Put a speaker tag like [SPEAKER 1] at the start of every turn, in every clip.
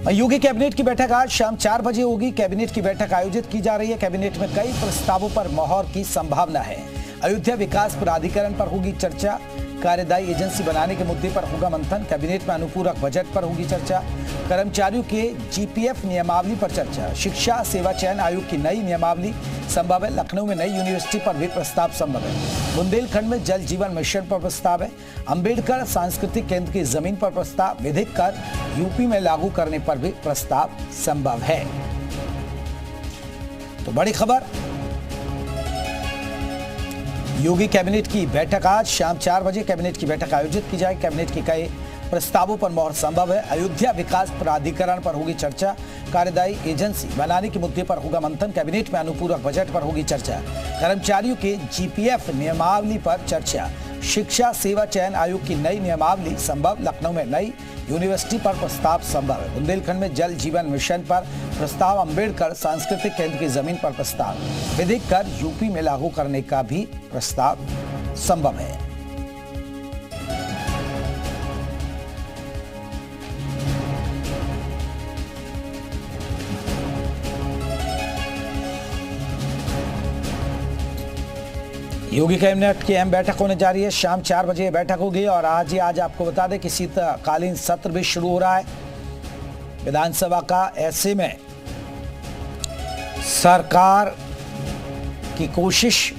[SPEAKER 1] योगी cabinet की बैठक आज शाम 4 बजे होगी। कैबिनेट की बैठक आयोजित की जा रही है। कैबिनेट में कई प्रस्तावों पर मोहर की संभावना है। अयोध्या विकास प्राधिकरण पर होगी चर्चा। कार्यदायी एजेंसी बनाने के मुद्दे पर होगा मंथन। कैबिनेट में अनुपूरक बजट पर होगी चर्चा। कर्मचारियों के जीपीएफ नियमावली पर चर्चा। शिक्षा सेवा चयन आयोग की नई नियमावली संभव है। लखनऊ में नई यूनिवर्सिटी पर भी प्रस्ताव संभव है। बुंदेलखंड में जल जीवन मिशन पर प्रस्ताव है। अंबेडकर सांस्कृतिक केंद्र की जमीन पर प्रस्ताव। विधिक कर यूपी में लागू करने पर भी प्रस्ताव संभव है। तो बड़ी खबर, योगी कैबिनेट की बैठक आज शाम 4 बजे कैबिनेट की बैठक आयोजित की जाएगी। कैबिनेट की कई प्रस्तावों पर मोहर संभव है। अयोध्या विकास प्राधिकरण पर होगी चर्चा। कार्यदायी एजेंसी बनाने के मुद्दे पर होगा मंथन। कैबिनेट में अनुपूरक बजट पर होगी चर्चा। कर्मचारियों के जीपीएफ नियमावली पर चर्चा। शिक्षा सेवा चयन आयोग की नई नियमावली संभव। लखनऊ में नई यूनिवर्सिटी पर प्रस्ताव संभव है। बुंदेलखंड में जल जीवन मिशन पर प्रस्ताव। अंबेडकर सांस्कृतिक केंद्र की जमीन पर प्रस्ताव। विधिक कर यूपी में लागू करने का भी प्रस्ताव संभव है। योगी कैबिनेट की अहम बैठक होने जा रही है। शाम 4 बजे बैठक होगी और आज आपको बता दें कि शीतकालीन सत्र भी शुरू हो रहा है विधानसभा का। ऐसे में सरकार की कोशिश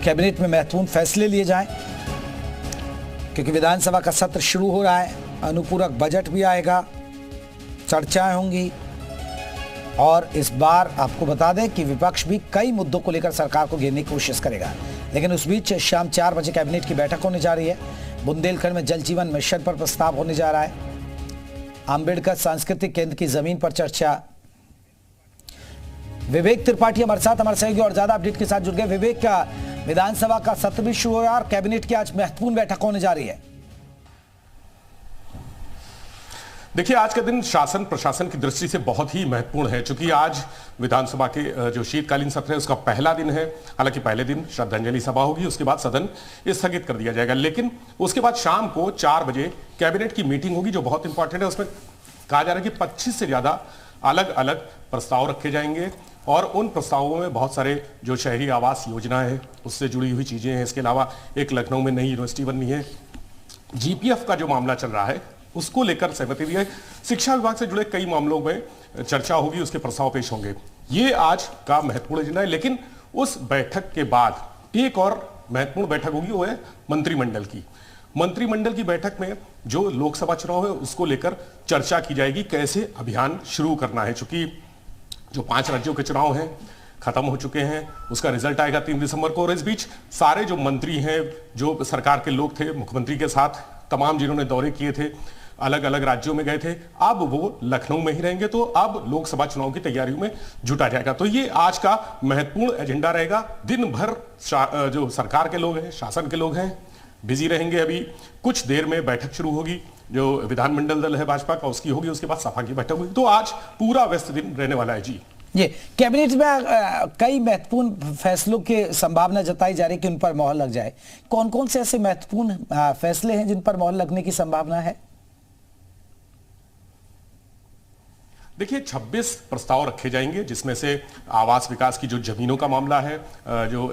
[SPEAKER 1] कैबिनेट में महत्वपूर्ण फैसले लिए जाएं, क्योंकि विधानसभा का सत्र शुरू हो रहा है। अनुपूरक बजट भी आएगा, चर्चाएं होंगी और इस बार आपको बता दें कि विपक्ष भी कई मुद्दों को लेकर सरकार को घेरने की कोशिश करेगा। लेकिन उस बीच शाम 4 बजे कैबिनेट की बैठक होने जा रही है। बुंदेलखंड में जल जीवन मिशन पर प्रस्ताव होने जा रहा है। अंबेडकर सांस्कृतिक केंद्र की जमीन पर चर्चा। विवेक त्रिपाठी हमारे साथ, हमारे सहयोगी और ज्यादा अपडेट के साथ जुड़ गए। विवेक, का विधानसभा का सत्र भी शुरू हो रहा है और कैबिनेट की आज महत्वपूर्ण बैठक होने जा रही है।
[SPEAKER 2] देखिए, आज का दिन शासन प्रशासन की दृष्टि से बहुत ही महत्वपूर्ण है, क्योंकि आज विधानसभा के जो शीतकालीन सत्र है उसका पहला दिन है। हालांकि पहले दिन श्रद्धांजलि सभा होगी, उसके बाद सदन स्थगित कर दिया जाएगा, लेकिन उसके बाद शाम को 4 बजे कैबिनेट की मीटिंग होगी जो बहुत इंपॉर्टेंट है। उसमें कहा जा रहा है कि 25 से ज्यादा अलग अलग प्रस्ताव रखे जाएंगे और उन प्रस्तावों में बहुत सारे जो शहरी आवास योजना है उससे जुड़ी हुई चीजें हैं। इसके अलावा एक लखनऊ में नई यूनिवर्सिटी बननी है। जीपीएफ का जो मामला चल रहा है उसको लेकर सहमति दी है। शिक्षा विभाग से जुड़े कई मामलों में चर्चा होगी, उसके प्रस्ताव पेश होंगे। ये आज का महत्वपूर्ण एजेंडा है। लेकिन उस बैठक के बाद एक और महत्वपूर्ण बैठक होगी, वो है मंत्रिमंडल की। मंत्रिमंडल की बैठक में जो लोकसभा चुनाव है उसको लेकर चर्चा की जाएगी, कैसे अभियान शुरू करना है। चूंकि जो 5 राज्यों के चुनाव हैं खत्म हो चुके हैं, उसका रिजल्ट आएगा 3 दिसंबर को। और इस बीच सारे जो मंत्री हैं, जो सरकार के लोग थे, मुख्यमंत्री के साथ तमाम जिन्होंने दौरे किए थे, अलग अलग राज्यों में गए थे, अब वो लखनऊ में ही रहेंगे। तो अब लोकसभा चुनाव की तैयारियों में जुटा जाएगा। तो ये आज का महत्वपूर्ण एजेंडा रहेगा। दिन भर जो सरकार के लोग हैं, शासन के लोग हैं, बिजी रहेंगे। अभी कुछ देर में बैठक शुरू होगी, जो विधानमंडल दल है भाजपा का उसकी होगी, उसके बाद सपा की बैठक होगी। तो आज पूरा व्यस्त दिन रहने वाला है। जी,
[SPEAKER 1] ये कैबिनेट में कई महत्वपूर्ण फैसलों की संभावना जताई जा रही है कि उन पर मोहर लग जाए। कौन कौन से ऐसे महत्वपूर्ण फैसले हैं जिन पर मोहर लगने की संभावना है?
[SPEAKER 2] देखिए, 26 प्रस्ताव रखे जाएंगे, जिसमें से आवास विकास की जो जमीनों का मामला है, जो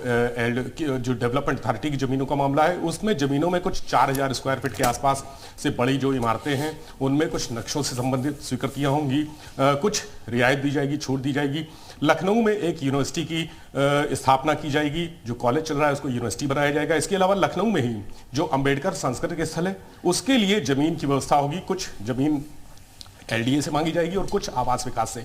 [SPEAKER 2] डेवलपमेंट अथॉरिटी की जमीनों का मामला है, उसमें जमीनों में कुछ 4000 स्क्वायर फीट के आसपास से बड़ी जो इमारतें हैं उनमें कुछ नक्शों से संबंधित स्वीकृतियां होंगी, कुछ रियायत दी जाएगी, छूट दी जाएगी। लखनऊ में एक यूनिवर्सिटी की स्थापना की जाएगी, जो कॉलेज चल रहा है उसको यूनिवर्सिटी बनाया जाएगा। इसके अलावा लखनऊ में ही जो अंबेडकर सांस्कृतिक स्थल है उसके लिए जमीन की व्यवस्था होगी। कुछ जमीन एलडीए से मांगी जाएगी और कुछ आवास विकास से।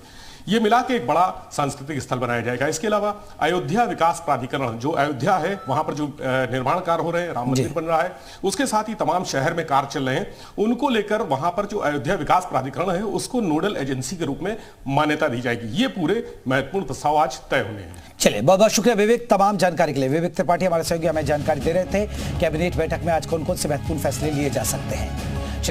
[SPEAKER 2] ये मिला के एक बड़ा सांस्कृतिक स्थल बनाया जाएगा। इसके अलावा अयोध्या विकास प्राधिकरण, जो अयोध्या है वहां पर जो निर्माण कार्य हो रहे हैं, राम मंदिर बन रहा है, उसके साथ ही तमाम शहर में कार्य चल रहे हैं, उनको लेकर वहां पर जो अयोध्या विकास प्राधिकरण है उसको नोडल एजेंसी के रूप में मान्यता दी जाएगी। ये पूरे महत्वपूर्ण प्रस्ताव आज तय होने हैं।
[SPEAKER 1] चलिए, बहुत बहुत शुक्रिया विवेक तमाम जानकारी के लिए। विवेक त्रिपाठी हमारे सहयोगी हमें जानकारी दे रहे थे कैबिनेट बैठक में आज कौन कौन से महत्वपूर्ण फैसले लिए जा सकते हैं।